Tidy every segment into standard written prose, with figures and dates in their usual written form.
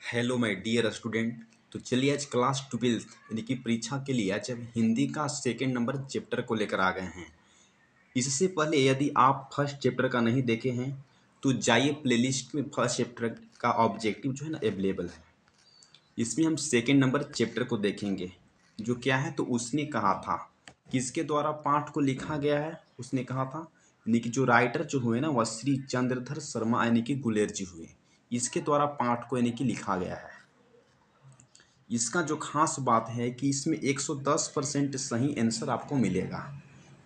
Hello my dear student. तो चलिए आज क्लास 12 यानी कि परीक्षा के लिए आज हम हिंदी का सेकंड नंबर चैप्टर को लेकर आ गए हैं। इससे पहले यदि आप फर्स्ट चैप्टर का नहीं देखे हैं तो जाइए प्लेलिस्ट में फर्स्ट चैप्टर का ऑब्जेक्टिव जो है ना अवेलेबल है। इसमें हम सेकंड नंबर चैप्टर को देखेंगे। जो क्या है तो उसने कहा था, किसके द्वारा पाठ को लिखा गया है। उसने कहा था यानी कि जो राइटर जो हुए ना वह श्री चंद्रधर शर्मा यानी कि गुलेर जी हुए। इसके द्वारा पाठ को यानी कि लिखा गया है। इसका जो खास बात है कि इसमें 110% सही आंसर आपको मिलेगा।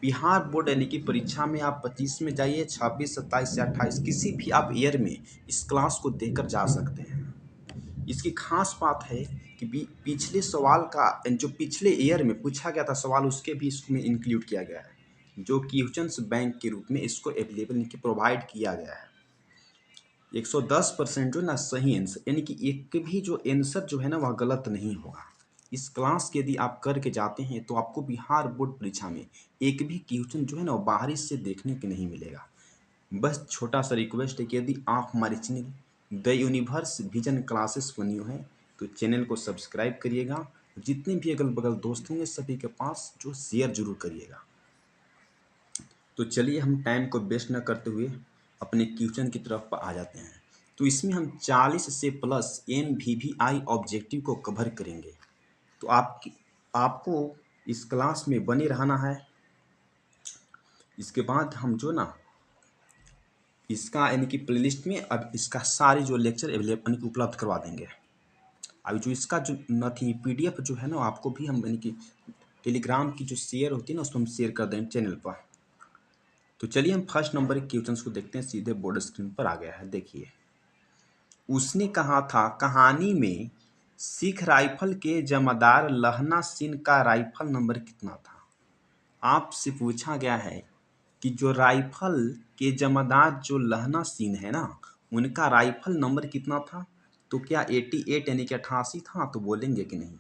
बिहार बोर्ड यानी कि परीक्षा में आप 25 में जाइए, 26, 27 या 28 किसी भी आप ईयर में इस क्लास को देकर जा सकते हैं। इसकी खास बात है कि पिछले सवाल का जो पिछले ईयर में पूछा गया था सवाल उसके भी इसमें इंक्लूड किया गया है, जो क्वेश्चंस बैंक के रूप में इसको अवेलेबल प्रोवाइड किया गया है। 110% जो ना सही आंसर यानी कि एक भी जो आंसर जो है ना वह गलत नहीं होगा। इस क्लास के यदि आप करके जाते हैं तो आपको बिहार बोर्ड परीक्षा में एक भी क्वेश्चन जो है ना वो बाहरी से देखने के नहीं मिलेगा। बस छोटा सा रिक्वेस्ट है कि यदि आप हमारे channel the universe vision classes पर न्यू है तो चैनल को सब्सक्राइब करिएगा। जितने भी अगल बगल दोस्त होंगे सभी के पास जो शेयर जरूर करिएगा। तो चलिए हम टाइम को वेस्ट न करते हुए अपने क्वेश्चन की तरफ आ जाते हैं। तो इसमें हम 40 से प्लस MVVI ऑब्जेक्टिव को कवर करेंगे। तो आपको इस क्लास में बने रहना है। इसके बाद हम जो ना इसका यानी कि प्लेलिस्ट में अब इसका सारे जो लेक्चर अवेलेबल यानी कि उपलब्ध करवा देंगे। अभी जो इसका जो न थी PDF जो है ना आपको भी हम यानी कि टेलीग्राम की जो शेयर होती है ना उसको हम शेयर कर दें चैनल पर। तो चलिए हम फर्स्ट नंबर के क्वेश्चंस को देखते हैं। सीधे बोर्ड स्क्रीन पर आ गया है, देखिए। उसने कहा था कहानी में सिख राइफल के जमादार लहना सिंह का राइफल नंबर कितना था। आपसे पूछा गया है कि जो राइफल के जमादार जो लहना सिंह है ना उनका राइफल नंबर कितना था। तो क्या 88 यानी कि 88 था तो बोलेंगे कि नहीं।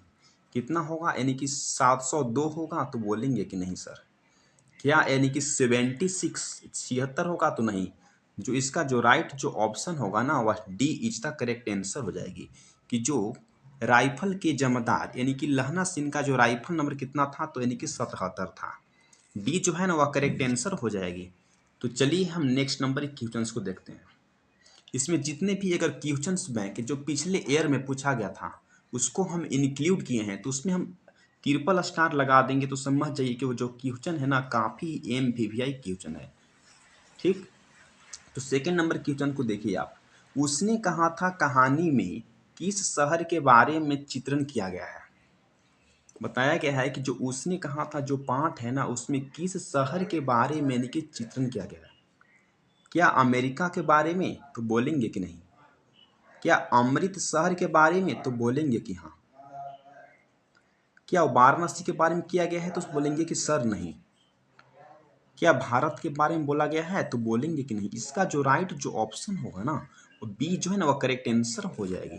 कितना होगा यानी कि 702 होगा तो बोलेंगे कि नहीं सर। क्या यानी कि 76 होगा तो नहीं। जो इसका जो राइट जो ऑप्शन होगा ना वह D is the correct answer हो जाएगी कि जो राइफल के जमादार यानी कि लहना सिंह का जो राइफल नंबर कितना था तो यानी कि 77 था। डी जो है ना वह करेक्ट आंसर हो जाएगी। तो चलिए हम नेक्स्ट नंबर के क्वेश्चंस को देखते हैं। इसमें जितने भी अगर क्वेश्चंस बैंक जो पिछले ईयर में पूछा गया था उसको हम इंक्लूड किए हैं तो उसमें हम ट्रिपल स्टार लगा देंगे तो समझ जाइए कि वो जो क्वेश्चन है ना काफ़ी MVVI क्वेश्चन है। ठीक। तो सेकंड नंबर क्वेश्चन को देखिए आप। उसने कहा था कहानी में किस शहर के बारे में चित्रण किया गया है। बताया गया है कि जो उसने कहा था जो पाठ है ना उसमें किस शहर के बारे में यानी कि चित्रण किया गया है। क्या अमेरिका के बारे में तो बोलेंगे कि नहीं। क्या अमृतसर के बारे में तो बोलेंगे कि हाँ। क्या वाराणसी के बारे में किया गया है तो बोलेंगे कि सर नहीं। क्या भारत के बारे में बोला गया है तो बोलेंगे कि नहीं। इसका जो राइट जो ऑप्शन होगा ना वो बी जो है ना वो करेक्ट आंसर हो जाएगी।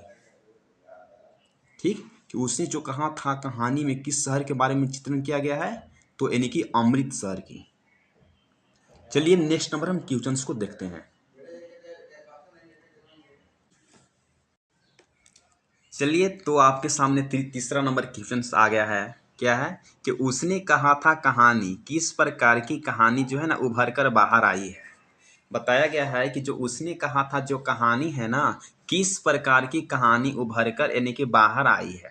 ठीक। कि उसने जो कहा था कहानी में किस शहर के बारे में चित्रण किया गया है तो यानी कि अमृतसर की। चलिए नेक्स्ट नंबर हम क्वेश्चंस को देखते हैं। चलिए तो आपके सामने तीसरा नंबर क्वेश्चन आ गया है। क्या है कि उसने कहा था कहानी किस प्रकार की कहानी जो है ना उभर कर बाहर आई है। बताया गया है कि जो उसने कहा था जो कहानी है ना किस प्रकार की कहानी उभर कर यानी कि बाहर आई है।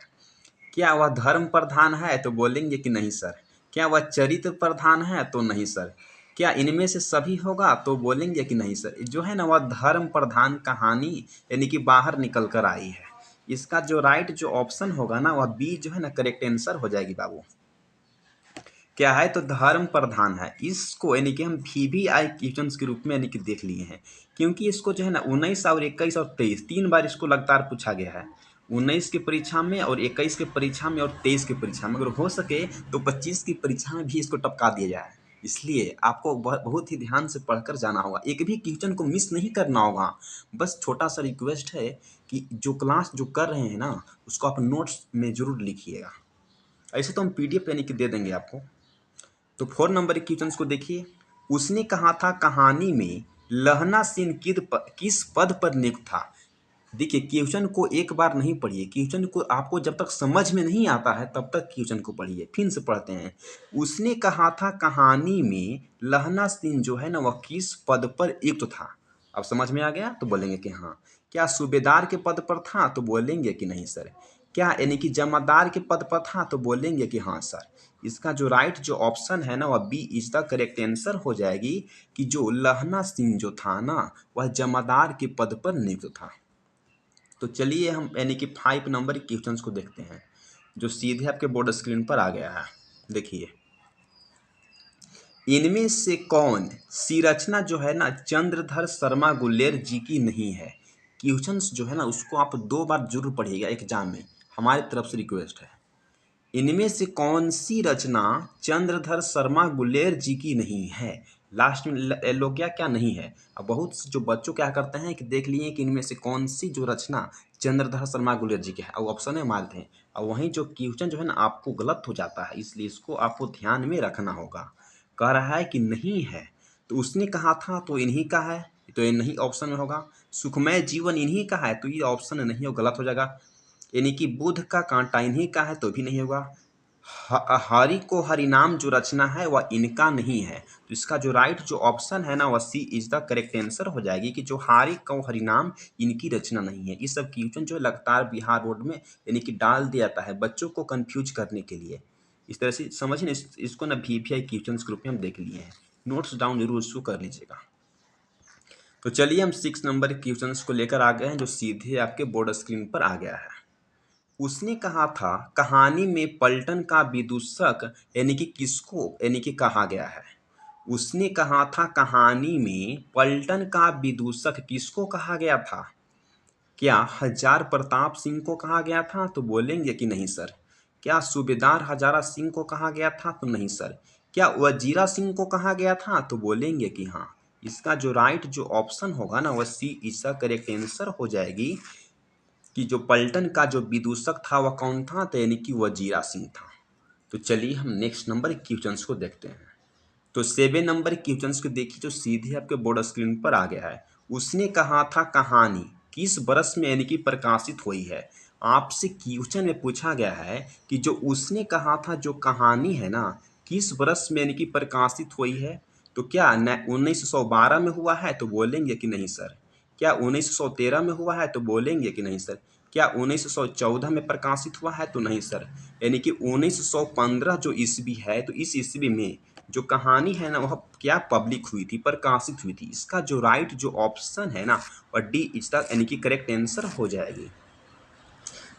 क्या वह धर्म प्रधान है तो बोलेंगे कि नहीं सर। क्या वह चरित्र प्रधान है तो नहीं सर। क्या इनमें से सभी होगा तो बोलेंगे कि नहीं सर। जो है ना वह धर्म प्रधान कहानी यानी कि बाहर निकल कर आई है। इसका जो राइट जो ऑप्शन होगा ना वह बी जो है ना करेक्ट आंसर हो जाएगी बाबू। क्या है तो धर्म प्रधान है। इसको यानी कि हम VVI क्वेश्चंस के रूप में यानी कि देख लिए हैं क्योंकि इसको जो है ना 19 और 21 और 23 3 बार इसको लगातार पूछा गया है। 19 की परीक्षा में और 21 की परीक्षा में और 23 की परीक्षा में अगर हो सके तो 25 की परीक्षा में भी इसको टपका दिया जाए। इसलिए आपको बहुत ही ध्यान से पढ़कर जाना होगा, एक भी क्वेश्चन को मिस नहीं करना होगा। बस छोटा सा रिक्वेस्ट है कि जो क्लास जो कर रहे हैं ना उसको आप नोट्स में जरूर लिखिएगा। ऐसे तो हम PDF यानी कि दे देंगे आपको। तो 4 नंबर के क्वेश्चन को देखिए। उसने कहा था कहानी में लहना सिंह किस पद पर नियुक्त था। देखिए क्वेश्चन को एक बार नहीं पढ़िए, क्वेश्चन को आपको जब तक समझ में नहीं आता है तब तक क्वेश्चन को पढ़िए। फिर से पढ़ते हैं। उसने कहा था कहानी में लहना सिंह जो है ना वह किस पद पर युक्त था। अब समझ में आ गया तो बोलेंगे कि हाँ। क्या सूबेदार के पद पर था तो बोलेंगे कि नहीं सर। क्या यानी कि जमादार के पद पर था तो बोलेंगे कि हाँ सर। इसका जो राइट जो ऑप्शन है ना वह B is the correct answer हो जाएगी कि जो लहना सिंह जो था ना वह जमादार के पद पर नियुक्त था। तो चलिए हम यानी कि 5 नंबर के क्वेश्चंस को देखते हैं जो सीधे आपके बोर्ड स्क्रीन पर आ गया है। देखिए, इनमें से कौन सी रचना जो है ना चंद्रधर शर्मा गुलेर जी की नहीं है। क्वेश्चंस जो है ना उसको आप 2 बार जरूर पढ़िएगा एग्जाम में, हमारी तरफ से रिक्वेस्ट है। इनमें से कौन सी रचना चंद्रधर शर्मा गुलेर जी की नहीं है। लास्ट में लोग क्या नहीं है। अब बहुत से जो बच्चों क्या करते हैं कि देख लिए कि इनमें से कौन सी जो रचना चंद्रधर शर्मा गुलेर जी की है, और ऑप्शन में मारते हैं और वहीं जो क्वेश्चन जो है ना आपको गलत हो जाता है। इसलिए इसको आपको ध्यान में रखना होगा। कह रहा है कि नहीं है तो उसने कहा था तो इन्हीं का है, तो ये नहीं ऑप्शन में होगा। सुखमय जीवन इन्हीं का है तो ये ऑप्शन नहीं हो, गलत हो जाएगा। यानी कि बुध का कांटा इन्हीं का है तो भी नहीं होगा। हरि को हरिनाम जो रचना है वह इनका नहीं है तो इसका जो राइट जो ऑप्शन है ना वह सी इज द करेक्ट आंसर हो जाएगी कि जो हरि को हरिनाम इनकी रचना नहीं है। ये सब क्वेश्चन जो लगातार बिहार बोर्ड में यानी कि डाल दिया जाता है बच्चों को कंफ्यूज करने के लिए। इस तरह से समझिए इसको ना VVI क्वेश्चन के रूप में हम देख लिए हैं। नोट्स डाउन जरूर इसको कर लीजिएगा। तो चलिए हम 6 नंबर क्वेश्चन को लेकर आ गए हैं जो सीधे आपके बोर्ड स्क्रीन पर आ गया है। उसने कहा था कहानी में पलटन का विदूषक यानी कि किसको यानी कि कहा गया है। उसने कहा था कहानी में पलटन का विदूषक किसको कहा गया था। क्या हजार प्रताप सिंह को कहा गया था तो बोलेंगे कि नहीं सर। क्या सूबेदार हजारा सिंह को कहा गया था तो नहीं सर। क्या वजीरा सिंह को कहा गया था तो बोलेंगे कि हाँ। इसका जो राइट जो ऑप्शन होगा ना वह सी इसका करेक्ट आंसर हो जाएगी कि जो पलटन का जो विदूषक था वह कौन था तो यानी कि वजीरा सिंह था। तो चलिए हम नेक्स्ट नंबर क्वेश्चंस को देखते हैं। तो 7 नंबर क्वेश्चंस को देखिए जो सीधे आपके बोर्ड स्क्रीन पर आ गया है। उसने कहा था कहानी किस वर्ष में यानी कि प्रकाशित हुई है। आपसे क्वेश्चन में पूछा गया है कि जो उसने कहा था जो कहानी है ना किस वर्ष में यानी कि प्रकाशित हुई है। तो क्या 1912 में हुआ है तो बोलेंगे कि नहीं सर। क्या 1913 में हुआ है तो बोलेंगे कि नहीं सर। क्या 1914 में प्रकाशित हुआ है तो नहीं सर। यानी कि 1915 जो ईस्वी है तो इस ईस्वी में जो कहानी है ना वह क्या पब्लिक हुई थी, प्रकाशित हुई थी। इसका जो राइट जो ऑप्शन है ना और डी इसका यानी कि करेक्ट आंसर हो जाएगी।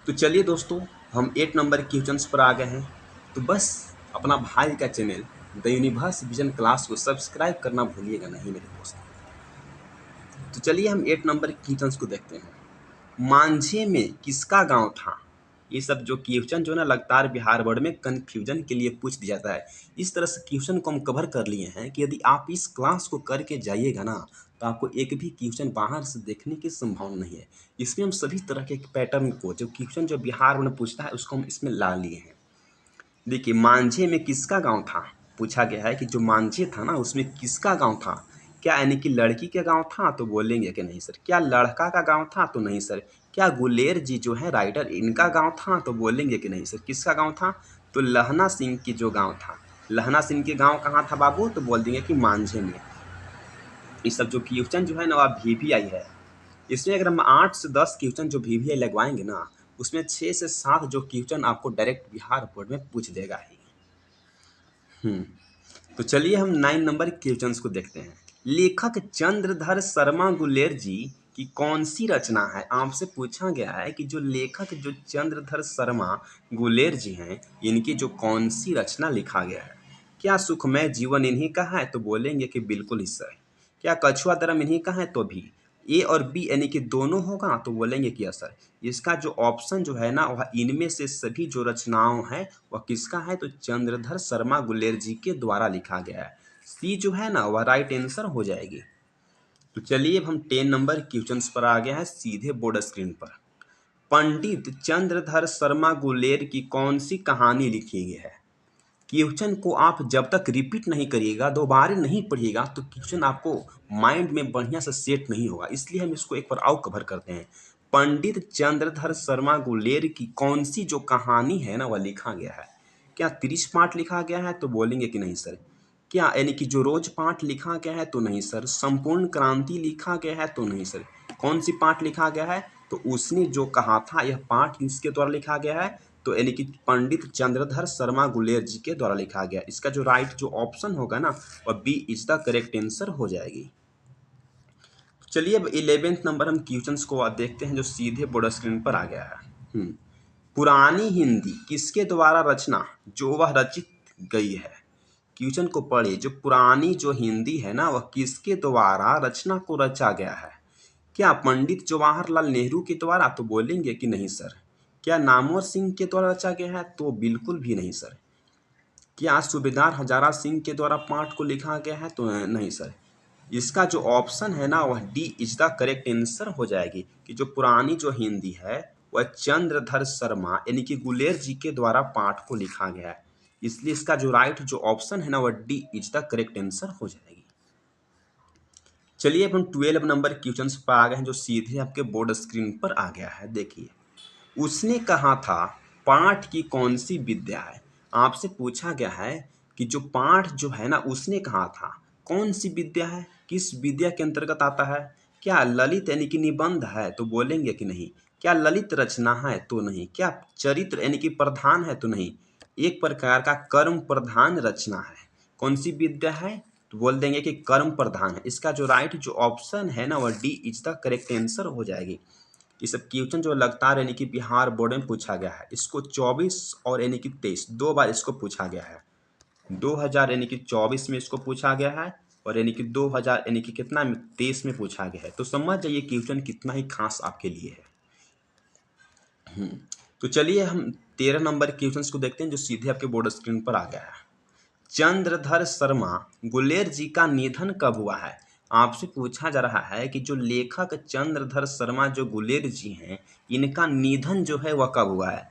तो चलिए दोस्तों हम 8 नंबर क्वेश्चंस पर आ गए हैं। तो बस अपना भाई का channel the universe vision class को सब्सक्राइब करना भूलिएगा नहीं मेरे दोस्त। तो चलिए हम 8 नंबर क्वेश्चंस को देखते हैं। मांझे में किसका गांव था। ये सब जो क्वेश्चन जो ना लगातार बिहार बोर्ड में कंफ्यूजन के लिए पूछ दिया जाता है। इस तरह से क्वेश्चन को हम कवर कर लिए हैं कि यदि आप इस क्लास को करके जाइएगा ना तो आपको एक भी क्वेश्चन बाहर से देखने की संभावना नहीं है। इसमें हम सभी तरह के पैटर्न को जो क्वेश्चन जो बिहार बोर्ड में पूछता है उसको हम इसमें ला लिए हैं। देखिए मांझे में किसका गांव था पूछा गया है कि जो मांझे था ना उसमें किसका गांव था। क्या यानी कि लड़की का गांव था तो बोलेंगे कि नहीं सर। क्या लड़का का गांव था तो नहीं सर। क्या गुलेर जी जो है राइटर इनका गांव था तो बोलेंगे कि नहीं सर। किसका गांव था तो लहना सिंह की जो गांव था। लहना सिंह के गांव कहाँ था बाबू तो बोल देंगे कि मांझे में। ये सब जो क्वेश्चन जो है ना वह VVI है। इसमें अगर हम 8 से 10 क्वेश्चन जो VVI लगवाएंगे ना उसमें 6 से 7 जो क्वेश्चन आपको डायरेक्ट बिहार बोर्ड में पूछ देगा ही। तो चलिए हम 9 नंबर क्वेश्चंस को देखते हैं। लेखक चंद्रधर शर्मा गुलेर जी की कौन सी रचना है। आपसे पूछा गया है कि जो लेखक जो चंद्रधर शर्मा गुलेर जी हैं इनकी जो कौन सी रचना लिखा गया है। क्या सुखमय जीवन इन्हीं का है तो बोलेंगे कि बिल्कुल हिस्सा है। क्या कछुआ दरम इन्हीं का है तो भी ए और बी यानी कि दोनों होगा तो बोलेंगे कि सर। इसका जो ऑप्शन जो है ना वह इनमें से सभी जो रचनाओं हैं वह किसका है तो चंद्रधर शर्मा गुलेर जी के द्वारा लिखा गया है। सी जो है ना वह राइट आंसर हो जाएगी। तो चलिए अब हम 10 नंबर क्वेश्चंस पर आ गए हैं सीधे बोर्ड स्क्रीन पर। पंडित चंद्रधर शर्मा गुलेर की कौन सी कहानी लिखी गई है। क्वेश्चन को आप जब तक रिपीट नहीं करिएगा दोबारा नहीं पढ़िएगा तो क्वेश्चन आपको माइंड में बढ़िया से सेट नहीं होगा। इसलिए हम इसको एक बार और कवर करते हैं। पंडित चंद्रधर शर्मा गुलेर की कौन सी जो कहानी है ना वह लिखा गया है? क्या 30 पाठ लिखा गया है? तो बोलेंगे कि नहीं सर। क्या यानी कि जो रोज पाठ लिखा गया है? तो नहीं सर। संपूर्ण क्रांति लिखा गया है? तो नहीं सर। कौन सी पाठ लिखा गया है? तो उसने जो कहा था यह पाठ किसके द्वारा लिखा गया है? तो यानी कि पंडित चंद्रधर शर्मा गुलेर जी के द्वारा लिखा गया। इसका जो राइट जो ऑप्शन होगा ना वह B is the correct answer हो जाएगी। चलिए अब 11th नंबर हम क्वेश्चंस को देखते हैं जो सीधे बोर्ड स्क्रीन पर आ गया है। पुरानी हिंदी किसके द्वारा रचना जो वह रचित गई है? क्वेश्चन को पढ़े, जो पुरानी जो हिंदी है ना वह किसके द्वारा रचना को रचा गया है? क्या पंडित जवाहरलाल नेहरू के द्वारा? तो बोलेंगे कि नहीं सर। क्या नामवर सिंह के द्वारा रचा गया है? तो बिल्कुल भी नहीं सर। क्या सूबेदार हजारा सिंह के द्वारा पाठ को लिखा गया है? तो नहीं सर। इसका जो ऑप्शन है ना वह D is the correct answer हो जाएगी कि जो पुरानी जो हिंदी है वह चंद्रधर शर्मा यानी कि गुलेर जी के द्वारा पाठ को लिखा गया है। इसलिए इसका जो राइट जो ऑप्शन है ना वह D is the correct answer हो जाएगी। चलिए अब हम 12 नंबर क्वेश्चन पर आ गए हैं जो सीधे आपके बोर्ड स्क्रीन पर आ गया है। देखिए, उसने कहा था पाठ की कौन सी विद्या है? आपसे पूछा गया है कि जो पाठ जो है ना उसने कहा था कौन सी विद्या है, किस विद्या के अंतर्गत आता है? क्या ललित यानी कि निबंध है? तो बोलेंगे कि नहीं। क्या ललित रचना है? तो नहीं। क्या चरित्र यानी कि प्रधान है? तो नहीं। एक प्रकार का कर्म प्रधान रचना है। कौन सी विद्या है? तो बोल देंगे कि कर्म प्रधान है। इसका जो राइट जो ऑप्शन है ना वह D is the correct answer हो जाएगी। ये सब क्वेश्चन जो लगातार यानी कि बिहार बोर्ड में पूछा गया है, इसको 24 और यानी कि 23 दो बार इसको पूछा गया है। 2000 यानी कि 24 में इसको पूछा गया है और यानी कि 2000 यानी कि कितना 23 में पूछा गया है। तो समझ जाइए क्वेश्चन कितना ही खास आपके लिए है। तो चलिए हम 13 नंबर क्वेश्चन को देखते हैं जो सीधे आपके बोर्ड स्क्रीन पर आ गया है। चंद्रधर शर्मा गुलेर जी का निधन कब हुआ है? आपसे पूछा जा रहा है कि जो लेखक चंद्रधर शर्मा जो गुलेर जी हैं इनका निधन जो है वह कब हुआ है?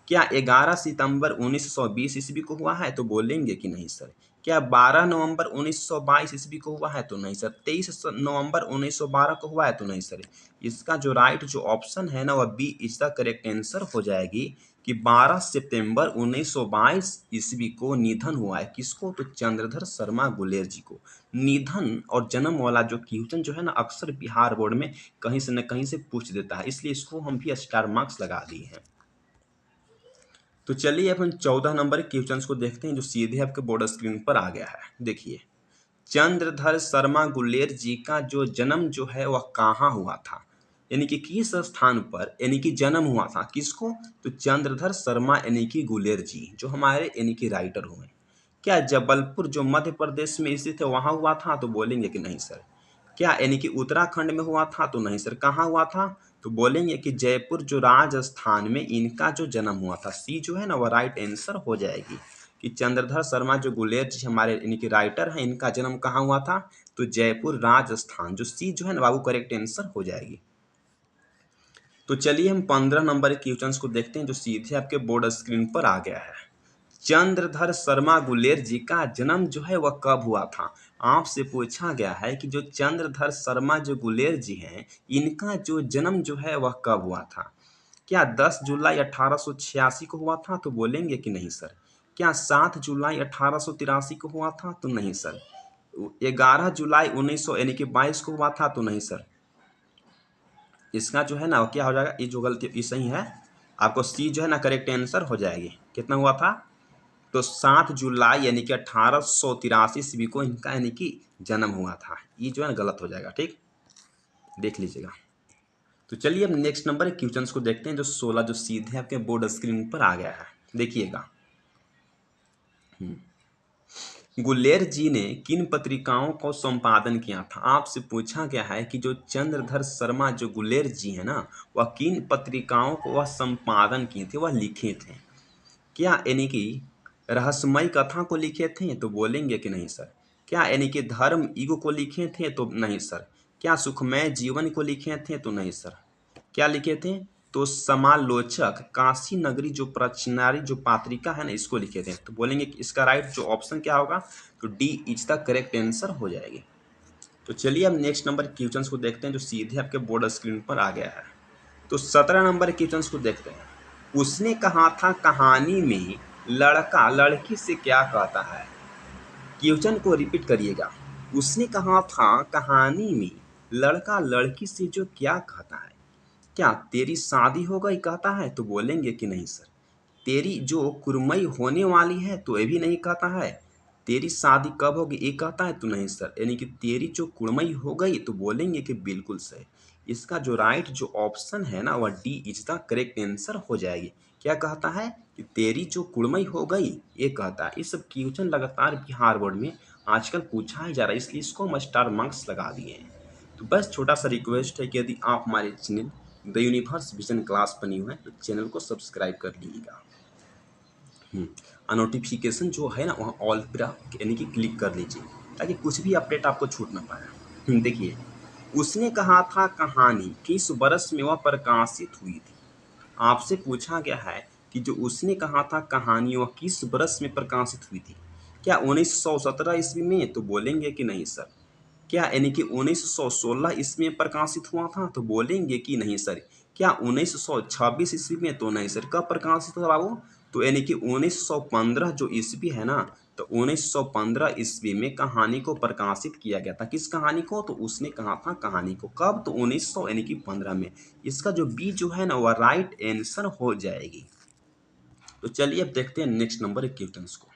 क्या 11 सितंबर 1920 ईस्वी को हुआ है? तो बोलेंगे कि नहीं सर। क्या 12 नवंबर 1922 ईस्वी को हुआ है? तो नहीं सर। 23 नवंबर 1912 को हुआ है? तो नहीं सर। इसका जो राइट जो ऑप्शन है ना वह B is the correct answer हो जाएगी कि 12 सितंबर 1922 ईस्वी को निधन हुआ है। किसको? तो चंद्रधर शर्मा गुलेर जी को। निधन और जन्म वाला जो क्वेश्चन जो है ना अक्सर बिहार बोर्ड में कहीं से न कहीं से पूछ देता है, इसलिए इसको हम भी स्टार मार्क्स लगा दिए हैं। तो चलिए अपन 14 नंबर क्वेश्चन को देखते हैं जो सीधे आपके बोर्ड स्क्रीन पर आ गया है। देखिए, चंद्रधर शर्मा गुलेर जी का जो जन्म जो है वह कहाँ हुआ था, यानी कि किस स्थान पर यानी कि जन्म हुआ था? किसको? तो चंद्रधर शर्मा यानी कि गुलेर जी जो हमारे यानी कि राइटर हुए। क्या जबलपुर जो मध्य प्रदेश में स्थित है वहां हुआ था? तो बोलेंगे कि नहीं सर। क्या यानी कि उत्तराखंड में हुआ था? तो नहीं सर। कहाँ हुआ था? तो बोलेंगे कि जयपुर जो राजस्थान में इनका जो जन्म हुआ था। सी जो है ना वह राइट आंसर हो जाएगी कि चंद्रधर शर्मा जो गुलेर जी हमारे यानी कि राइटर हैं इनका जन्म कहाँ हुआ था? तो जयपुर राजस्थान। जो सी जो है ना बाबू करेक्ट आंसर हो जाएगी। तो चलिए हम 15 नंबर क्वेश्चन को देखते हैं जो सीधे आपके बोर्ड स्क्रीन पर आ गया है। चंद्रधर शर्मा गुलेर जी का जन्म जो है वह कब हुआ था? आपसे पूछा गया है कि जो चंद्रधर शर्मा जो गुलेर जी हैं इनका जो जन्म जो है वह कब हुआ था? क्या 10 जुलाई 1886 को हुआ था? तो बोलेंगे कि नहीं सर। क्या 7 जुलाई 1883 को हुआ था? तो नहीं सर। 11 जुलाई 1900 यानी कि 22 को हुआ था? तो नहीं सर। इसका जो है ना क्या हो जाएगा, ये जो गलती ये सही है, आपको सी जो है ना करेक्ट आंसर हो जाएगी। कितना हुआ था? तो 7 जुलाई यानी कि 1883 ईस्वी को इनका यानी कि जन्म हुआ था। ये जो है ना गलत हो जाएगा, ठीक, देख लीजिएगा। तो चलिए अब नेक्स्ट नंबर क्वेश्चंस को देखते हैं जो 16 जो सीधे आपके बोर्ड स्क्रीन पर आ गया है। देखिएगा, गुलेर जी ने किन पत्रिकाओं को संपादन किया था? आपसे पूछा गया है कि जो चंद्रधर शर्मा जो गुलेर जी है ना वह किन पत्रिकाओं को वह संपादन किए थे, वह लिखे थे? क्या यानी कि रहस्यमय कथा को लिखे थे? तो बोलेंगे कि नहीं सर। क्या यानी कि धर्म युग को लिखे थे? तो नहीं सर। क्या सुखमय जीवन को लिखे थे? तो नहीं सर। क्या लिखे थे? तो समालोचक काशी नगरी जो प्रचनारी जो पत्रिका है ना इसको लिखे थे। तो बोलेंगे कि इसका राइट जो ऑप्शन क्या होगा? तो D is the correct answer हो जाएगी। तो चलिए अब नेक्स्ट नंबर क्वेश्चन को देखते हैं जो सीधे आपके बोर्ड स्क्रीन पर आ गया है। तो 17 नंबर क्वेश्चन को देखते हैं। उसने कहा था कहानी में लड़का लड़की से क्या कहता है। क्वेश्चन को रिपीट करिएगा। उसने कहा था कहानी में लड़का लड़की से जो क्या कहता है, क्या तेरी शादी हो गई कहता है, तो बोलेंगे कि नहीं सर। तेरी जो कुर्मई होने वाली है तो ये भी नहीं कहता है। तेरी शादी कब होगी ये कहता है तो नहीं सर। यानी कि तेरी जो कुर्मई हो गई तो बोलेंगे कि बिल्कुल सही। इसका जो राइट जो ऑप्शन है ना वह D is the correct answer हो जाएगी। क्या कहता है कि तेरी जो कुर्मई हो गई ये कहता है। ये सब क्वेश्चन लगातार बिहार बोर्ड में आजकल पूछा ही जा रहा है, इसलिए इसको हम स्टार मार्क्स लगा दिए हैं। तो बस छोटा सा रिक्वेस्ट है कि यदि आप हमारे channel the universe vision class बनी हुए हैं तो चैनल को सब्सक्राइब कर लीजिएगा। नोटिफिकेशन जो है ना वहाँ ऑल पर यानी कि क्लिक कर लीजिए ताकि कुछ भी अपडेट आपको छूट ना पाए। देखिए, उसने कहा था कहानी किस वर्ष में वह प्रकाशित हुई थी। आपसे पूछा गया है कि जो उसने कहा था कहानी वह किस वर्ष में प्रकाशित हुई थी। क्या 1917 ईस्वी में, तो बोलेंगे कि नहीं सर। क्या यानी कि 1916 ईस्वी में प्रकाशित हुआ था, तो बोलेंगे कि नहीं सर। क्या 1926 ईस्वी में, तो नहीं सर। कब प्रकाशित हुआ बाबू, तो यानी कि 1915 जो ईस्वी है ना, तो 1915 ईस्वी में कहानी को प्रकाशित किया गया था। किस कहानी को, तो उसने कहा था कहानी को। कब, तो 1900 यानी कि 15 में। इसका जो बी जो है ना वह राइट आंसर हो जाएगी। तो चलिए अब देखते हैं नेक्स्ट नंबर क्वेश्चन को।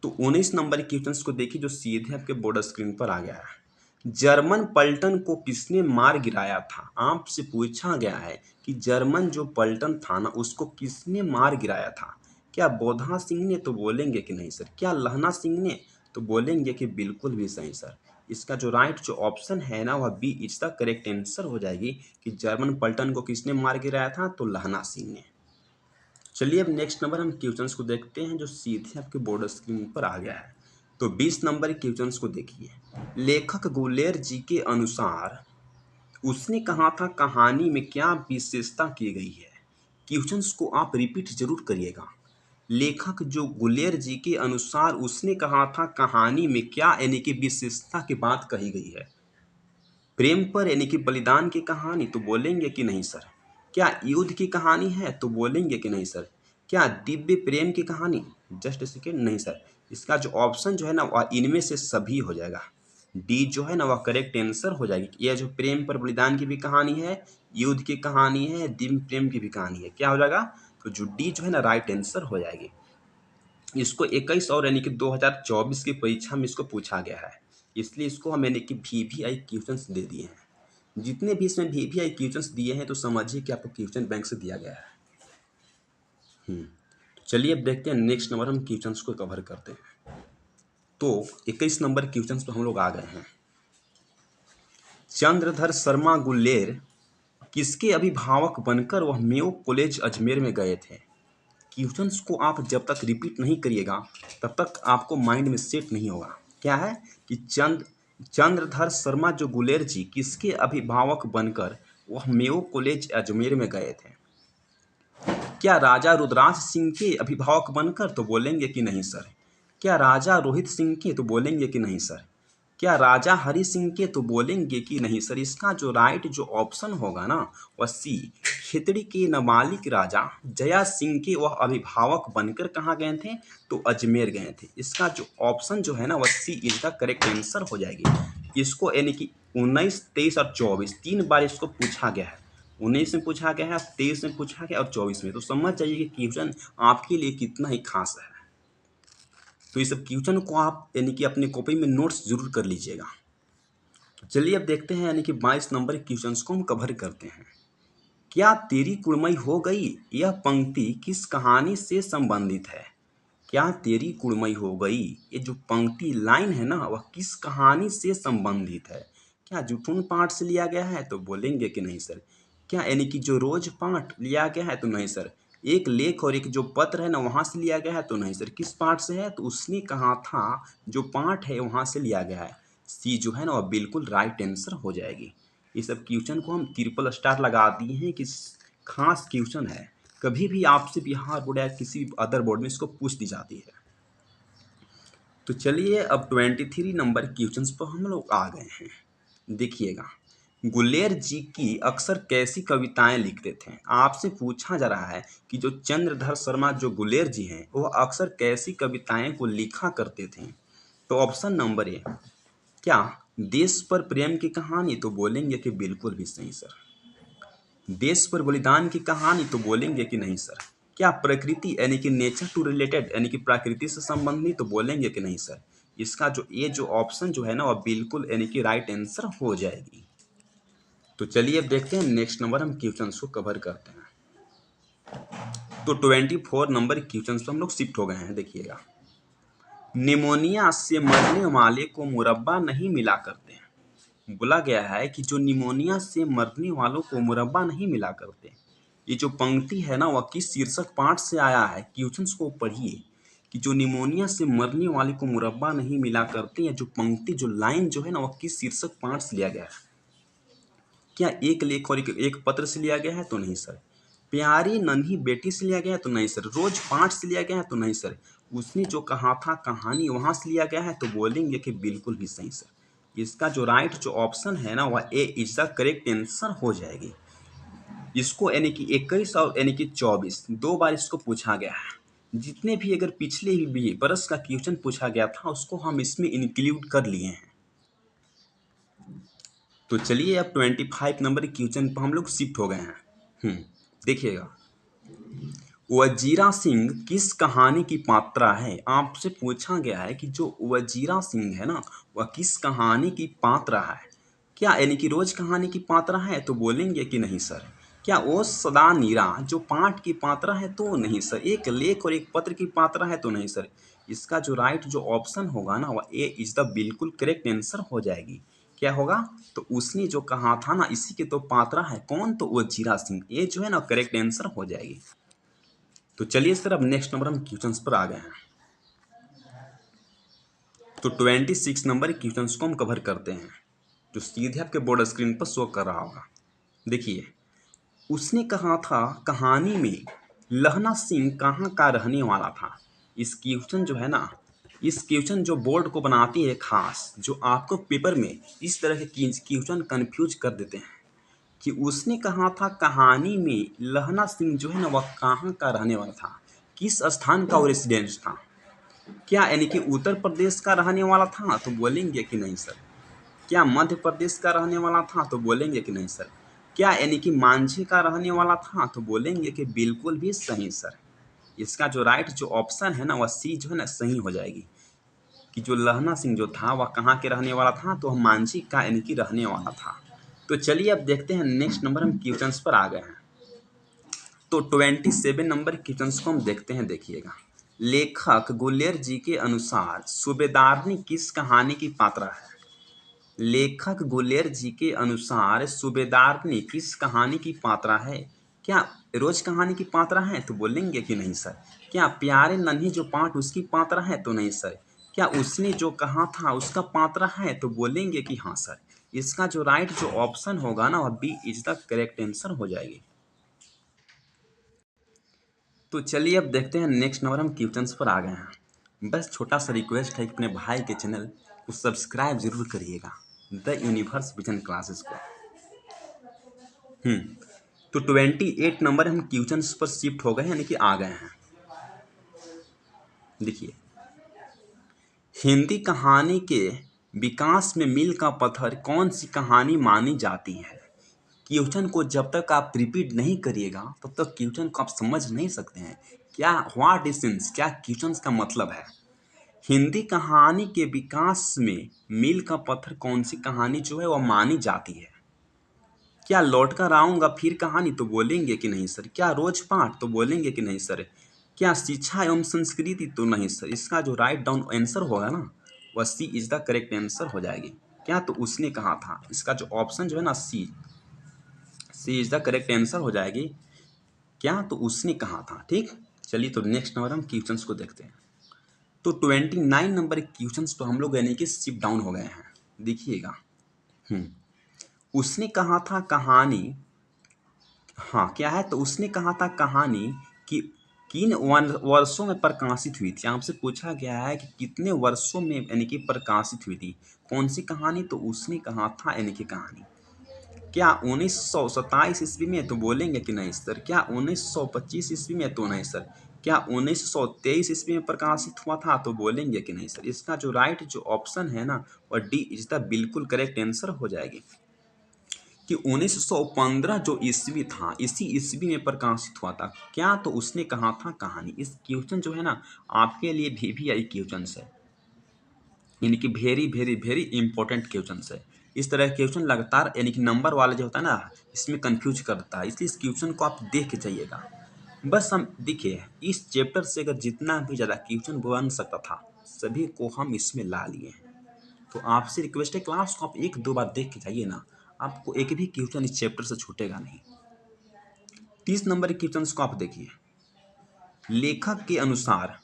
तो 19 नंबर क्वेश्चन को देखिए जो सीधे आपके बोर्ड स्क्रीन पर आ गया है। जर्मन पलटन को किसने मार गिराया था। आपसे पूछा गया है कि जर्मन जो पलटन था ना उसको किसने मार गिराया था। क्या बोधा सिंह ने, तो बोलेंगे कि नहीं सर। क्या लहना सिंह ने, तो बोलेंगे कि बिल्कुल भी सही सर। इसका जो राइट जो ऑप्शन है ना वह B is the correct answer हो जाएगी कि जर्मन पलटन को किसने मार गिराया था, तो लहना सिंह ने। चलिए अब नेक्स्ट नंबर हम क्वेश्चंस को देखते हैं जो सीधे आपके बोर्ड स्क्रीन पर आ गया है। तो 20 नंबर क्वेश्चंस को देखिए। लेखक गुलेर जी के अनुसार उसने कहा था कहानी में क्या विशेषता की गई है। क्वेश्चंस को आप रिपीट जरूर करिएगा। लेखक जो गुलेर जी के अनुसार उसने कहा था कहानी में क्या यानी कि विशेषता की बात कही गई है। प्रेम पर यानी कि बलिदान की कहानी, तो बोलेंगे कि नहीं सर। क्या युद्ध की कहानी है, तो बोलेंगे कि नहीं सर। क्या दिव्य प्रेम की कहानी, जस्ट सेकेंड, नहीं सर। इसका जो ऑप्शन जो है ना वह इनमें से सभी हो जाएगा। डी जो है ना वह करेक्ट आंसर हो जाएगी। यह जो प्रेम पर बलिदान की भी कहानी है, युद्ध की कहानी है, दिव्य प्रेम की भी कहानी है, क्या हो जाएगा, तो जो डी जो है ना राइट आंसर हो जाएगी। इसको 21 और यानी कि 2024 की परीक्षा में इसको पूछा गया है, इसलिए इसको हम यानी कि VVI क्वेश्चंस दे दिए हैं। जितने भी इसमें VVI क्वेश्चंस दिए हैं तो समझिए कि आपको क्वेश्चन बैंक से दिया गया है। तो चलिए अब देखते हैं नेक्स्ट नंबर हम क्वेश्चंस को कवर करते हैं। तो 21 नंबर क्वेश्चंस पर हम लोग आ गए हैं। चंद्रधर शर्मा गुल्लेर किसके अभिभावक बनकर वह मेयो कॉलेज अजमेर में गए थे। क्वेश्चंस को आप जब तक रिपीट नहीं करिएगा तब तक आपको माइंड में सेट नहीं होगा। क्या है कि चंद्रधर शर्मा जो गुलेर जी किसके अभिभावक बनकर वह मेयो कॉलेज अजमेर में गए थे। क्या राजा रुद्राज सिंह के अभिभावक बनकर, तो बोलेंगे कि नहीं सर। क्या राजा रोहित सिंह के, तो बोलेंगे कि नहीं सर। क्या राजा हरि सिंह के, तो बोलेंगे कि नहीं सर। इसका जो राइट जो ऑप्शन होगा ना वह सी, खेतड़ी के नाबालिग राजा जया सिंह के वह अभिभावक बनकर कहाँ गए थे, तो अजमेर गए थे। इसका जो ऑप्शन जो है ना वह सी इज द करेक्ट आंसर हो जाएगी। इसको यानी कि 19, 23 और 24 3 बार इसको पूछा गया है। 19 में पूछा गया है, 23 में पूछा गया और 24 में। तो समझ जाइए कि क्वेश्चन आपके लिए कितना ही खास है। तो इस सब क्वेश्चन को आप यानी कि अपने कॉपी में नोट्स जरूर कर लीजिएगा। चलिए अब देखते हैं यानी कि 22 नंबर क्वेश्चन को हम कवर करते हैं। क्या तेरी कुड़मई हो गई, यह पंक्ति किस कहानी से संबंधित है। क्या तेरी कुड़मई हो गई, ये जो पंक्ति लाइन है ना वह किस कहानी से संबंधित है। क्या जुठून पाठ से लिया गया है, तो बोलेंगे कि नहीं सर। क्या यानी कि जो रोज पाठ लिया गया है, तो नहीं सर। एक लेख और एक जो पत्र है ना वहां से लिया गया है, तो नहीं सर। किस पाठ से है, तो उसने कहा था जो पाठ है वहां से लिया गया है। सी जो है ना वह बिल्कुल राइट आंसर हो जाएगी। ये सब क्वेश्चन को हम ट्रिपल स्टार लगा दिए हैं कि खास क्वेश्चन है, कभी भी आपसे बिहार बोर्ड या किसी अदर बोर्ड में इसको पूछ दी जाती है। तो चलिए अब 23 नंबर क्वेश्चंस पर हम लोग आ गए हैं। देखिएगा, गुलेर जी की अक्सर कैसी कविताएं लिखते थे। आपसे पूछा जा रहा है कि जो चंद्रधर शर्मा जो गुलेर जी हैं वो अक्सर कैसी कविताएं को लिखा करते थे। तो ऑप्शन नंबर ए, क्या देश पर प्रेम की कहानी, तो बोलेंगे कि बिल्कुल भी सही सर। देश पर बलिदान की कहानी, तो बोलेंगे कि नहीं सर। क्या प्रकृति यानी कि नेचर टू रिलेटेड यानी कि प्रकृति से संबंधित, तो बोलेंगे कि नहीं सर। इसका जो ये जो ऑप्शन जो है ना वह बिल्कुल यानी कि राइट आंसर हो जाएगी। तो चलिए अब देखते हैं नेक्स्ट नंबर हम क्वेश्चंस को कवर करते हैं। तो 24 नंबर क्वेश्चंस पे हम लोग शिफ्ट हो गए हैं। देखिएगा, निमोनिया से मरने वाले को मुरब्बा नहीं मिला करते हैं। बोला गया है कि जो निमोनिया से मरने वालों को मुरब्बा नहीं मिला करते। ये जो पंक्ति है ना वह किस शीर्षक पाठ से आया है, क्वेश्चंस को पढ़िए कि जो निमोनिया से मरने वाले को मुरब्बा नहीं मिला करते, या जो पंक्ति जो लाइन जो है ना वह किस शीर्षक पाठ से लिया गया है। क्या एक लेख और एक पत्र से लिया गया है, तो नहीं सर। प्यारी नन्ही बेटी से लिया गया है, तो नहीं सर। रोज 5 से लिया गया है, तो नहीं सर। उसने जो कहा था कहानी वहां से लिया गया है, तो बोलेंगे कि बिल्कुल भी सही सर। इसका जो राइट जो ऑप्शन है ना वह ए इज द करेक्ट आंसर हो जाएगी। इसको यानी कि 21 और यानी कि 24 दो बार इसको पूछा गया है। जितने भी अगर पिछले भी बरस का क्वेश्चन पूछा गया था उसको हम इसमें इंक्लूड कर लिए हैं। तो चलिए अब 25 नंबर क्वेश्चन पर हम लोग शिफ्ट हो गए हैं। देखिएगा, वजीरा सिंह किस कहानी की पात्रा है। आपसे पूछा गया है कि जो वजीरा सिंह है ना वह किस कहानी की पात्रा है। क्या यानी कि रोज कहानी की पात्रा है, तो बोलेंगे कि नहीं सर। क्या वो सदा नीरा जो पाठ की पात्रा है, तो नहीं सर। एक लेख और एक पत्र की पात्रा है, तो नहीं सर। इसका जो राइट जो ऑप्शन होगा ना वह ए इज द बिल्कुल करेक्ट आंसर हो जाएगी। क्या होगा, तो उसने जो कहा था ना इसी के तो पात्रा है कौन, तो वो जीरा सिंह। ये जो है ना करेक्ट आंसर हो जाएगी। तो चलिए सर अब नेक्स्ट नंबर हम क्वेश्चंस पर आ गए हैं। तो 26 नंबर क्वेश्चंस को हम कवर करते हैं जो सीधे आपके बोर्ड स्क्रीन पर शो कर रहा होगा। देखिए, उसने कहा था कहानी में लहना सिंह कहाँ का रहने वाला था। इस क्वेश्चन जो है ना, इस क्वेश्चन जो बोर्ड को बनाती है खास, जो आपको पेपर में इस तरह के क्वेश्चन कंफ्यूज कर देते हैं कि उसने कहा था कहानी में लहना सिंह जो है ना वह कहाँ का रहने वाला था, किस स्थान का वो रेसिडेंस था। क्या यानी कि उत्तर प्रदेश का रहने वाला था, तो बोलेंगे कि नहीं सर। क्या मध्य प्रदेश का रहने वाला था, तो बोलेंगे कि नहीं सर। क्या यानी कि मांझी का रहने वाला था, तो बोलेंगे कि बिल्कुल भी सही सर। इसका जो राइट जो ऑप्शन है ना वह सी जो है ना सही हो जाएगी कि जो लहना सिंह जो था वह कहाँ के रहने वाला था, तो मांझी का यानी कि रहने वाला था। तो चलिए अब देखते हैं नेक्स्ट नंबर हम क्वेश्चंस पर आ गए हैं। तो 27 नंबर क्वेश्चंस को हम देखते हैं। देखिएगा, लेखक गुलेर जी के अनुसार सूबेदारनी किस कहानी की पात्रा है। लेखक गुलेर जी के अनुसार सूबेदारनी किस कहानी की पात्रा है। क्या रोज कहानी की पात्रा है, तो बोलेंगे कि नहीं सर। क्या प्यारे नन्ही जो पाठ उसकी पात्रा है, तो नहीं सर। क्या उसने जो कहा था उसका पात्रा है, तो बोलेंगे कि हाँ सर। इसका जो राइट जो ऑप्शन होगा ना वह B is the correct answer हो जाएगी। तो चलिए अब देखते हैं नेक्स्ट नंबर हम क्वेश्चंस पर आ गए हैं। बस छोटा सा रिक्वेस्ट है कि अपने भाई के चैनल को सब्सक्राइब जरूर करिएगा, द यूनिवर्स विजन क्लासेस को। तो 28 नंबर हम क्वेश्चंस पर शिफ्ट हो गए हैं यानी कि आ गए हैं। देखिए, हिंदी कहानी के विकास में मील का पत्थर कौन सी कहानी मानी जाती है। क्वेश्चन को जब तक आप रिपीट नहीं करिएगा तब तक क्वेश्चन को आप समझ नहीं सकते हैं। क्या व्हाट इज सेंस, क्या क्वेश्चन का मतलब है। हिंदी कहानी के विकास में मील का पत्थर कौन सी कहानी जो है वह मानी जाती है। क्या लौट कर आऊंगा फिर कहानी, तो बोलेंगे कि नहीं सर। क्या रोज पाठ, तो बोलेंगे कि नहीं सर। क्या शिक्षा एवं संस्कृति, तो नहीं सर। इसका जो राइट डाउन आंसर होगा ना वह सी इज द करेक्ट आंसर हो जाएगी। क्या, तो उसने कहा था। इसका जो ऑप्शन जो है ना सी इज द करेक्ट आंसर हो जाएगी। क्या, तो उसने कहा था। ठीक, चलिए तो नेक्स्ट नंबर हम क्वेश्चंस को देखते हैं। तो 29 नंबर क्वेश्चंस तो हम लोग यानी कि शिफ्ट डाउन हो गए हैं। देखिएगा, उसने कहा था कहानी, हाँ क्या है, तो उसने कहा था कहानी कि किन वर्षों में प्रकाशित हुई थी। आपसे पूछा गया है कि कितने वर्षों में यानी कि प्रकाशित हुई थी कौन सी कहानी, तो उसने कहा था यानी कि कहानी क्या 1927 ईस्वी में, तो बोलेंगे कि नहीं सर। क्या 1925 ईस्वी में, तो नहीं सर। क्या 1923 ईस्वी में प्रकाशित हुआ था, तो बोलेंगे कि नहीं सर। इसका जो राइट जो ऑप्शन है ना वह डी इज द बिल्कुल करेक्ट आंसर हो जाएगी कि 1915 जो ईस्वी था इसी ईस्वी में प्रकाशित हुआ था। क्या, तो उसने कहा था कहानी। इस क्वेश्चन जो है ना आपके लिए भी आई क्वेश्चन है, यानी कि very very very important question है। इस तरह के क्वेश्चन लगातार यानी कि नंबर वाला जो होता है ना इसमें कंफ्यूज करता है, इसलिए इस क्वेश्चन को आप देख के जाइएगा। बस हम देखिए इस चैप्टर से अगर जितना भी ज़्यादा क्वेश्चन बन सकता था सभी को हम इसमें ला लिए हैं। तो आपसे रिक्वेस्ट है क्लास को आप एक दो बार देख के जाइए ना, आपको एक भी क्वेश्चन इस चैप्टर से छूटेगा नहीं। 30 नंबर के क्वेश्चन को आप देखिए। लेखक के अनुसार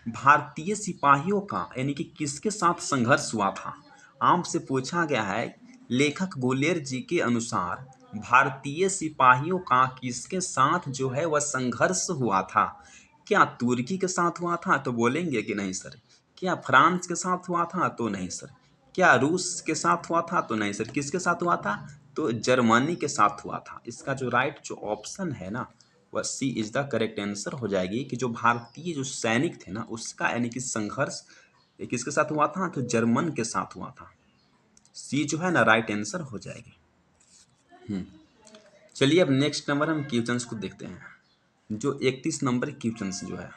भारतीय सिपाहियों का यानी कि किसके साथ संघर्ष हुआ था। आपसे पूछा गया है लेखक गुलेर जी के अनुसार भारतीय सिपाहियों का किसके साथ जो है वह संघर्ष हुआ था। क्या तुर्की के साथ हुआ था, तो बोलेंगे कि नहीं सर। क्या फ्रांस के साथ हुआ था, तो नहीं सर। क्या रूस के साथ हुआ था, तो नहीं सर। किसके साथ हुआ था, तो जर्मनी के साथ हुआ था। इसका जो राइट जो ऑप्शन है ना वह सी इज द करेक्ट आंसर हो जाएगी कि जो भारतीय जो सैनिक थे ना उसका यानी कि संघर्ष किसके साथ हुआ था, तो जर्मन के साथ हुआ था। सी जो है ना राइट आंसर हो जाएगी। चलिए अब नेक्स्ट नंबर हम क्वेश्चंस को देखते हैं। जो 31 नंबर क्वेश्चंस जो है,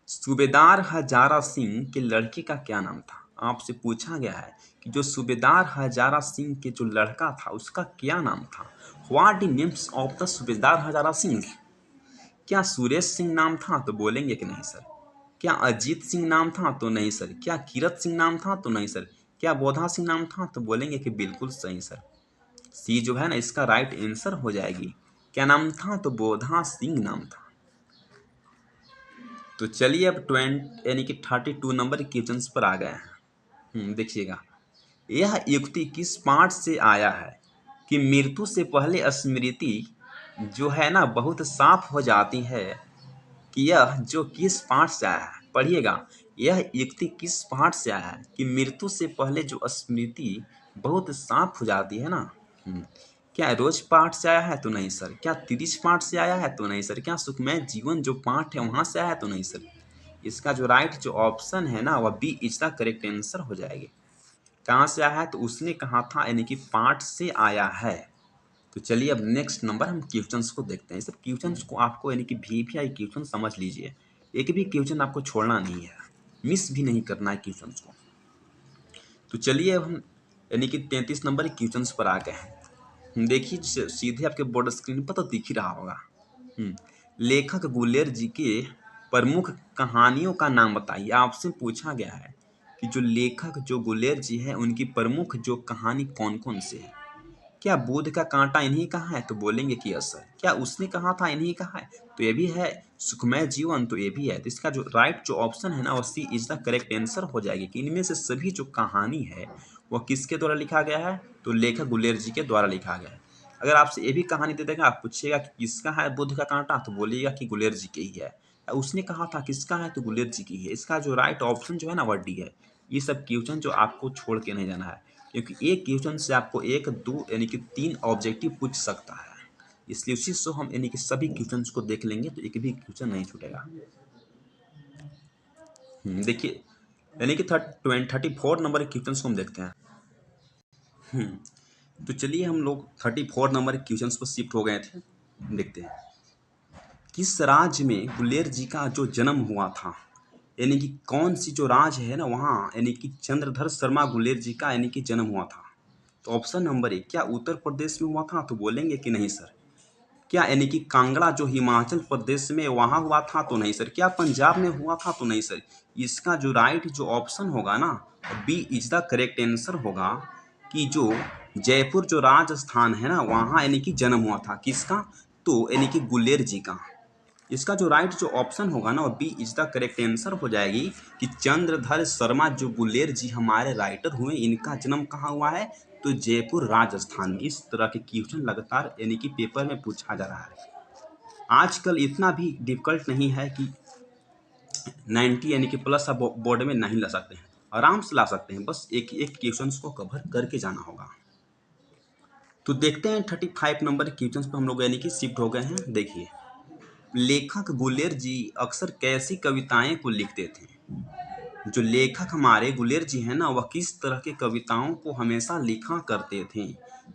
सूबेदार हजारा सिंह के लड़के का क्या नाम था। आपसे पूछा गया है कि जो सूबेदार हजारा सिंह के जो लड़का था उसका क्या नाम था। What the names of the सूबेदार हजारा सिंह। क्या सुरेश सिंह नाम था, तो बोलेंगे कि नहीं सर। क्या अजीत सिंह नाम था, तो नहीं सर। क्या कीरत सिंह नाम था, तो नहीं सर। क्या बोधा सिंह नाम था, तो बोलेंगे कि बिल्कुल सही सर। सी जो है ना इसका राइट आंसर हो जाएगी। क्या नाम था, तो बोधा सिंह नाम था। तो चलिए अब 20 यानी कि 32 नंबर क्वेश्चन पर आ गए हैं। देखिएगा यह युक्ति किस पाठ से आया है कि मृत्यु से पहले स्मृति जो है ना बहुत साफ हो जाती है। कि यह जो किस पाठ से आया है, पढ़िएगा। यह युक्ति किस पाठ से आया है कि मृत्यु से पहले जो स्मृति बहुत साफ हो जाती है ना। क्या रोज पाठ से आया है, तो नहीं सर। क्या तिरिश पाठ से आया है, तो नहीं सर। क्या सुखमय जीवन जो पाठ है वहां से आया है, तो नहीं सर। इसका जो राइट जो ऑप्शन है ना वह B is the correct answer हो जाएगी। कहाँ से आया है, तो उसने कहा था यानी कि पाठ से आया है। तो चलिए अब नेक्स्ट नंबर हम क्वेश्चंस को देखते हैं। सब क्वेश्चंस को आपको यानी कि वीवीआई क्वेश्चन समझ लीजिए, एक भी क्वेश्चन आपको छोड़ना नहीं है, मिस भी नहीं करना है क्वेश्चंस को। तो चलिए अब हम यानी कि 33 नंबर क्वेश्चंस पर आ गए हैं। देखिए सीधे आपके बोर्ड स्क्रीन पर तो दिख ही रहा होगा। लेखक गुलेर जी के प्रमुख कहानियों का नाम बताइए। आपसे पूछा गया है कि जो लेखक जो गुलेर जी हैं उनकी प्रमुख जो कहानी कौन कौन से है। क्या बोध का कांटा इन्हीं का है, तो बोलेंगे कि यस सर। क्या उसने कहा था इन्हीं का है, तो ये भी है। सुखमय जीवन, तो ये भी है। तो इसका जो राइट जो ऑप्शन है ना वो सी इज द करेक्ट आंसर हो जाएगी कि इनमें से सभी जो कहानी है वह किसके द्वारा लिखा गया है, तो लेखक गुलेर जी के द्वारा लिखा गया है। अगर आपसे ये भी कहानी दे देगा, आप पूछिएगा कि किसका है बुद्ध का कांटा, तो बोलिएगा कि गुलेर जी की ही है। उसने कहा था किसका है, तो गुलेर जी की है। इसका जो राइट ऑप्शन जो है ना वह डी है। ये सब क्वेश्चन जो आपको छोड़ के नहीं जाना है, क्योंकि एक क्वेश्चन से आपको एक दो यानी कि 3 ऑब्जेक्टिव पूछ सकता है। इसलिए उसी से हम यानी कि सभी क्वेश्चंस को देख लेंगे तो एक भी क्वेश्चन नहीं छूटेगा। देखिए यानी कि 34 नंबर क्वेश्चंस को हम देखते हैं। तो चलिए हम लोग 34 नंबर क्वेश्चंस पर शिफ्ट हो गए थे। देखते हैं किस राज्य में गुलेर जी का जो जन्म हुआ था, यानी कि कौन सी जो राज्य है ना वहाँ यानी कि चंद्रधर शर्मा गुलेर जी का यानी कि जन्म हुआ था। तो ऑप्शन नंबर 1, क्या उत्तर प्रदेश में हुआ था, तो बोलेंगे कि नहीं सर। क्या यानी कि कांगड़ा जो हिमाचल प्रदेश में वहाँ हुआ था, तो नहीं सर। क्या पंजाब में हुआ था, तो नहीं सर। इसका जो राइट जो ऑप्शन होगा ना B is the correct answer होगा कि जो जयपुर जो राजस्थान है ना वहाँ यानी कि जन्म हुआ था किसका, तो यानी कि गुलेर जी का। इसका जो राइट जो ऑप्शन होगा ना वो B is the correct answer हो जाएगी कि चंद्रधर शर्मा जो गुलेर जी हमारे राइटर हुए इनका जन्म कहाँ हुआ है, तो जयपुर राजस्थान में। इस तरह के क्वेश्चन लगातार यानी कि पेपर में पूछा जा रहा है। आजकल इतना भी डिफिकल्ट नहीं है कि 90 यानी कि प्लस आप बोर्ड में नहीं ला सकते हैं, आराम से ला सकते हैं। बस एक एक क्वेश्चन को कवर करके जाना होगा। तो देखते हैं 35 नंबर क्वेश्चन पर हम लोग यानी कि शिफ्ट हो गए हैं। देखिए, लेखक गुलेर जी अक्सर कैसी कविताएं को लिखते थे। जो लेखक हमारे गुलेर जी हैं ना, वह किस तरह की कविताओं को हमेशा लिखा करते थे।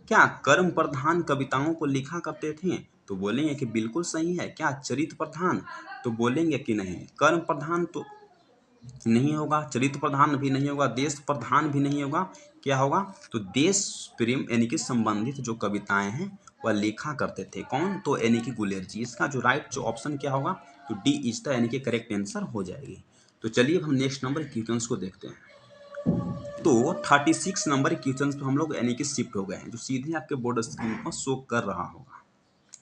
क्या कर्म प्रधान कविताओं को लिखा करते थे? तो बोलेंगे कि बिल्कुल सही है। क्या चरित्र प्रधान? तो बोलेंगे कि नहीं। कर्म प्रधान तो नहीं होगा, चरित्र प्रधान भी नहीं होगा, देश प्रधान भी नहीं होगा। क्या होगा? तो देश प्रेम यानी कि संबंधित जो कविताएं हैं वह लिखा करते थे। कौन? तो यानी कि गुलेर जी। इसका जो राइट जो ऑप्शन क्या होगा? तो डी इज द यानी कि करेक्ट आंसर हो जाएगी। तो चलिए अब हम नेक्स्ट नंबर क्वेश्चन को देखते हैं। तो 36 नंबर क्वेश्चन पे हम लोग यानी कि शिफ्ट हो गए हैं, जो सीधे आपके बोर्ड स्क्रीन पर शो कर रहा होगा।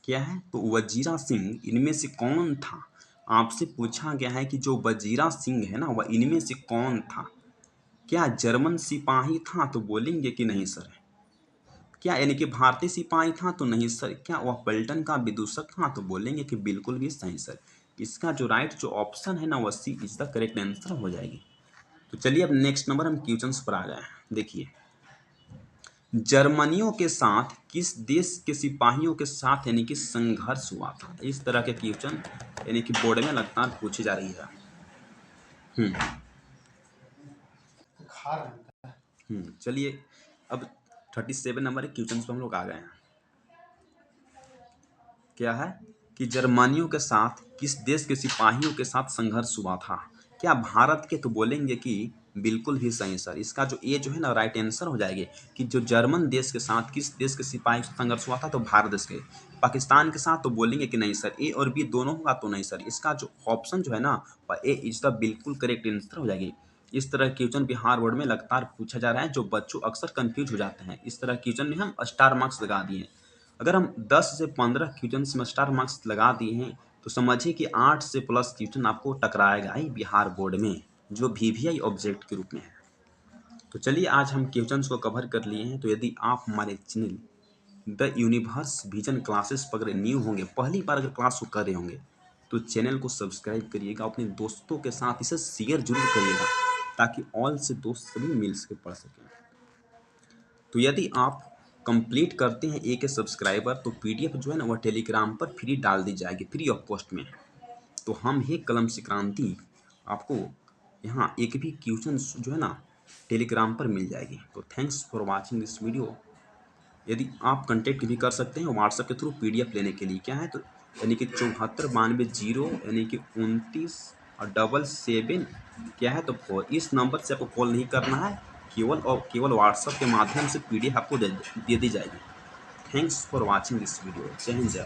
क्या है? तो वजीरा सिंह इनमें से कौन था? आपसे पूछा गया है कि जो वजीरा सिंह है ना, वह इनमें से कौन था। क्या जर्मन सिपाही था? तो बोलेंगे कि नहीं सर। क्या यानी कि भारतीय सिपाही था? तो नहीं सर। क्या वह पलटन का विदूषक था? तो बोलेंगे कि बिल्कुल भी सही सर। इसका जो राइट जो ऑप्शन है ना, वह सी इज द करेक्ट आंसर हो जाएगी। तो चलिए अब नेक्स्ट नंबर हम क्वेश्चन पर आ गए हैं। देखिए, जर्मनियों के साथ किस देश के सिपाहियों के साथ यानी कि संघर्ष हुआ था। इस तरह के क्वेश्चन यानी कि बोर्ड में लगातार पूछी जा रही है। चलिए अब 37 नंबर क्वेश्चन पर हम लोग आ गए हैं। क्या है कि जर्मनियों के साथ किस देश के सिपाहियों के साथ संघर्ष हुआ था। क्या भारत के? तो बोलेंगे कि बिल्कुल ही सही सर। इसका जो ए जो है ना, राइट आंसर हो जाएगी कि जो जर्मन देश के साथ किस देश के सिपाही संघर्ष हुआ था, तो भारत देश के। पाकिस्तान के साथ? तो बोलेंगे कि नहीं सर। ए और बी दोनों होगा? तो नहीं सर। इसका जो ऑप्शन जो है ना, वह ए इज द बिल्कुल करेक्ट आंसर हो जाएगी। इस तरह के क्वेश्चन बिहार बोर्ड में लगातार पूछा जा रहा है, जो बच्चों अक्सर कंफ्यूज हो जाते हैं। इस तरह क्वेश्चन में हम स्टार मार्क्स लगा दिए। अगर हम 10 से 15 क्वेश्चन में स्टार मार्क्स लगा दिए हैं, तो समझिए कि 8 से प्लस क्वेश्चन आपको टकराएगा ही बिहार बोर्ड में, जो VVI ऑब्जेक्ट के रूप में है। तो चलिए आज हम क्वेश्चन को कवर कर लिए हैं। तो यदि आप हमारे channel the universe vision classes पर अगर न्यू होंगे, पहली बार अगर क्लास को कर रहे होंगे, तो चैनल को सब्सक्राइब करिएगा। अपने दोस्तों के साथ इसे शेयर जरूर करिएगा, ताकि ऑल से दोस्त सभी मिल सके, पढ़ सकें। तो यदि आप कंप्लीट करते हैं एक सब्सक्राइबर, तो PDF जो है ना, वह टेलीग्राम पर फ्री डाल दी जाएगी, फ्री ऑफ कॉस्ट में। तो हम ही कलम से क्रांति आपको यहाँ एक भी क्वेश्चन जो है ना, टेलीग्राम पर मिल जाएगी। तो thanks for watching this video. यदि आप कंटेक्ट भी कर सकते हैं व्हाट्सएप के थ्रू PDF लेने के लिए। क्या है? तो यानी कि 7492 यानी कि 29 और 77 क्या है, तो 4 इस नंबर से आपको कॉल नहीं करना है, केवल व्हाट्सएप के माध्यम से PDF आपको दे दी जाएगी। Thanks for watching this video. जय हिंद, जय